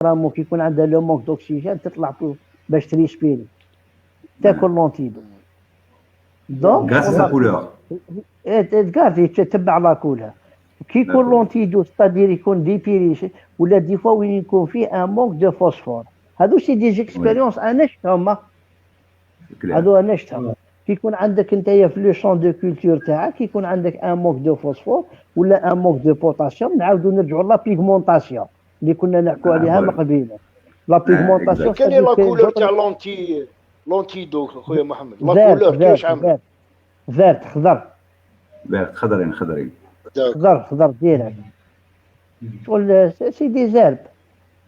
رامو كي يكون عندها لو مونك دوكسيجين تطلع باش تريسبيري تاكل لونتيدو دونك grâce à sa couleur. تقعد تتبع لاكولها كي يكون لونتيدو ستادير يكون ديبيريشي ولا دي فوا وين يكون فيه ان مونك دو فوسفور. هادو سي دي زيكسبيريونس انا شفتهم، هادو انا شفتهم. كي يكون عندك نتايا في لو شون دو كولتور تاعك كي يكون عندك ان مونك دو فوسفور ولا ان مونك دو بوتاسيوم نعاودو نرجعوا لا بيغمونطاسيون اللي كنا نحكوا عليها من قبيله. لا بيغمونطاسيون كاين لا كولور تاع لونتيدو خويا محمد، لا كولور كيفاش عامله؟ فيرت خضر، خضرين خضر ديريكت شغل سي دي زرب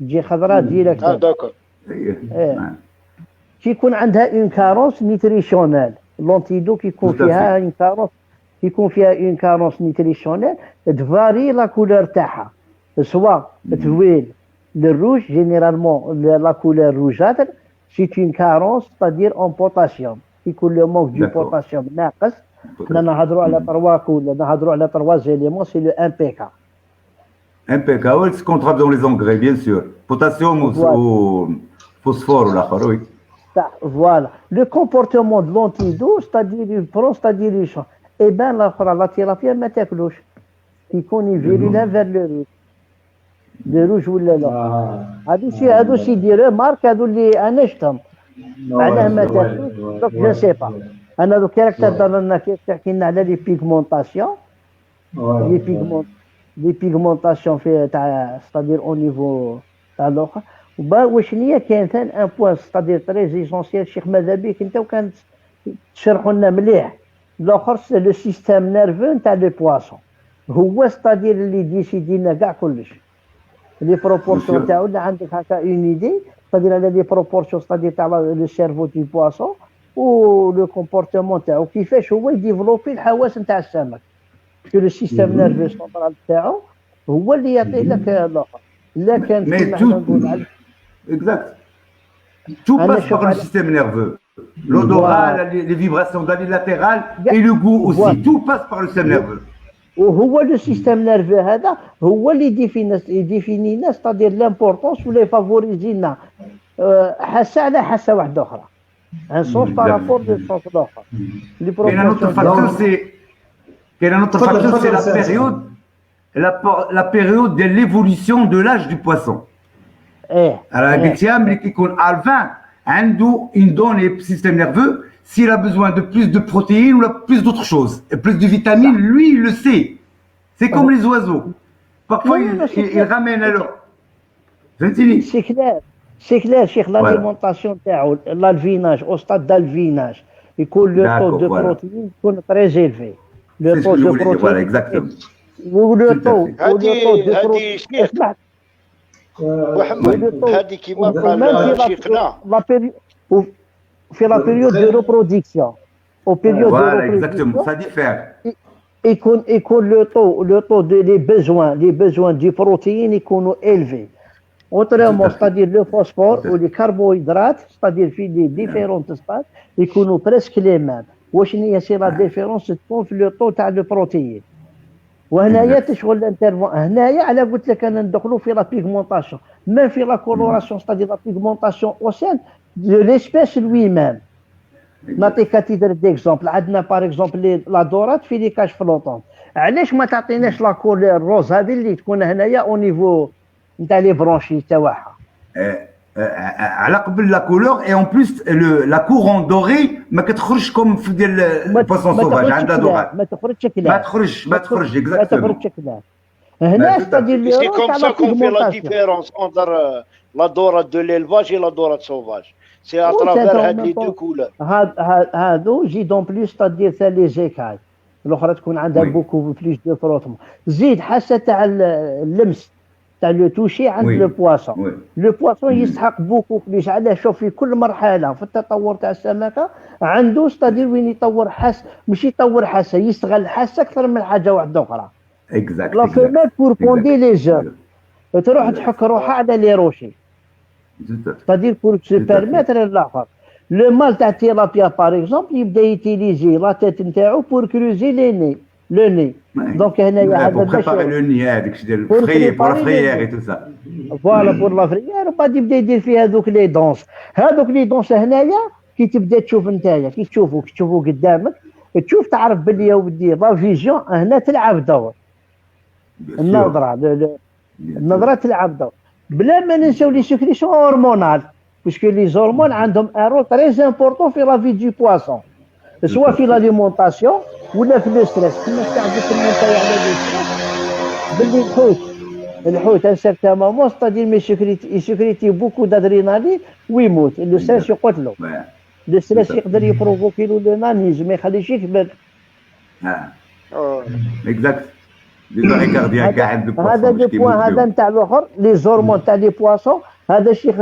تجي خضراء ديريكت. داكور. كي يكون عندها اون كارونس نيتريسيونيل لونتيدو كي يكون فيها اون كارونس اون كارونس نيتريسيونيل تفاري لا كولور تاعها سوا تهويل للروج جينيرالمون لا كولور روجاتر سي اون كارونس ستادير اون بوتاسيوم يكون لو مونك دو بوتاسيوم ناقص. حنا نهضروا على 3 نهضروا على 3 زيليمون سي لو ان بي كا. NPK, oui, ce qu'on trouve dans les engrais, bien sûr. Potassium ou phosphore ou l'akhar, oui. Voilà. Le comportement de l'antido, c'est-à-dire il prend, c'est-à-dire il change. Eh bien, la thérapie, elle met cloche. Il connaît virulent vers le rouge. Le rouge ou le là. هادو سي دي ريمارك هادو اللي انا شفتهم. معناه ما تاكلوش دونك جو سي با. انا دوك راك تهضر لنا كيف تحكي لنا على لي بيغمونطاسيون. لي بيغمونطاسيون في تاع ستادير او نيفو تاع الاخر. واش هي كاين ثاني ان بوان ستادير تري ايسونسيال الشيخ ماذا بيك انت وكان تشرحوا لنا مليح الاخر لو سيستيم نيرفو نتاع لي بواسون هو ستادير اللي ديسيدي لنا كاع كلش لي بروبورسيون تاعو اللي عندك هكا اون ايدي ستادير على لي بروبورسيون ستادير تاع لو سيرفو دي بواسون و لو كومبورتمون تاعو كيفاش هو يديفلوبي الحواس نتاع السمك باسكو لو سيستيم نيرفو سونترال تاعو هو اللي يعطي لك الاخر. لا كان كيما حنا نقول على exact. Tout passe par le système nerveux. L'odorat, les vibrations latérales et le goût aussi. Tout passe par le système nerveux. وهو لو سيستيم نيرفو هذا هو اللي يديفيني لنا ستادير لامبورطونس ولا يفافوريزي لنا حاسه على حاسه واحده اخرى. ان سونس بارابور دو سونس الاخر. كاين ان اوتر فاكتور سي لا بيريود la période de l'évolution de l'âge du poisson. Alors, qui compte à 20, il donne le système nerveux, s'il a besoin de plus de protéines ou plus d'autres choses, et plus de vitamines, lui, il le sait. C'est comme les oiseaux. Parfois, il ramène alors. C'est clair, Cheikh, l'alimentation, l'alvinage, au stade d'alvinage, le taux de protéines est très élevé. Le taux de protéines. Voilà, exactement. ولو طو هذه اسمع محمد هذه كيما قال شيخنا في لا بيريود دو ريبرودكسيون او بيريود دو ريبرودكسيون ça diffère يكون لو طو دو لي بيزوان دي بروتين يكونوا élevés autrement c'est-à-dire le phosphore ou les carbohydrates c'est-à-dire في دي ديفيرونت ستات يكونوا بريسك لي ميم. واش هي سي لا ديفيرونس تكون في لو طو تاع البروتين. وهنايا تشغل الانترفون هنايا على قلت لك انا ندخلوا في لا بيغمونطاسيون ما في لا كولوراسيون ستادير لا بيغمونطاسيون او سان دو ليسبيس لوي ميم. نعطيك تيتر ديكزومبل عندنا باغ اكزومبل لا دورات في لي كاش فلوطون علاش ما تعطيناش لا كولور روز هذه اللي تكون هنايا او نيفو نتاع لي برونشي تاعها على قبل لا كولور اي اون بليس لا كورون دوري ما كتخرجش كوم في ديال البوسون سوفاج عندها دورات ما تخرجش كلام ما تخرج اكزاكتومون ما تخرجش كلام هنا ستادير سي كوم سا كون في لا ديفيرونس اونتر لا دورات دو ليلفاج اي لا دورات سوفاج سي اترافير هاد لي دو كولور هادو زيد اون بليس ستادير تاع لي زيكاي الاخرى تكون عندها بوكو بليس دو فروتمون زيد حاسه تاع اللمس تاع لو توشي عند لو بواسون. لو بواسون يستحق بوكو بليس علاه شوف في كل مرحله في التطور تاع السمكه عنده ستادير وين يطور حاس ماشي يطور حاسه يستغل حاسه اكثر من حاجه واحده اخرى. اكزاكت لا فيمال بور بوندي لي جون تروح تحك روحها على لي روشي ستادير بور سو بيرميتر الاخر. لو مال تاع تيلابيا باغ اكزومبل يبدا يتيليزي لا تيت نتاعو بور كروزي لي ني لو ني. دونك هنايا هذا بريباري لو ني هذاك الشيء ديال الفري بور فريير اي تو سا. فوالا بور لا فريير، وغادي يبدا يدير فيها هذوك لي دونس. هذوك لي دونس هنايا كي تبدا تشوف نتايا، كي تشوفوا قدامك تشوف تعرف باللي يا ودي لا فيجيون هنا تلعب دور. النظره تلعب دور، بلا ما ننساو لي سكريسيون هرمونال، باسكو لي زورمون عندهم ان رول تري امبورطون في لا في دي بواسون، سواء في لاليمونطاسيون ولا في لو ستريس. كما تعرف نتايا على لو ستريس باللي الحوت ان سيرتان مومون ستادير مي سكريتي بوكو دادرينالين ويموت. لو ستريس يقتلو، لو ستريس يقدر يبروفوكي له لو نانيزم، ما يخليش يكبر. اكزاكت. هذا دي بوان هذا نتاع الاخر لي زورمون تاع لي بواسون، هذا الشيء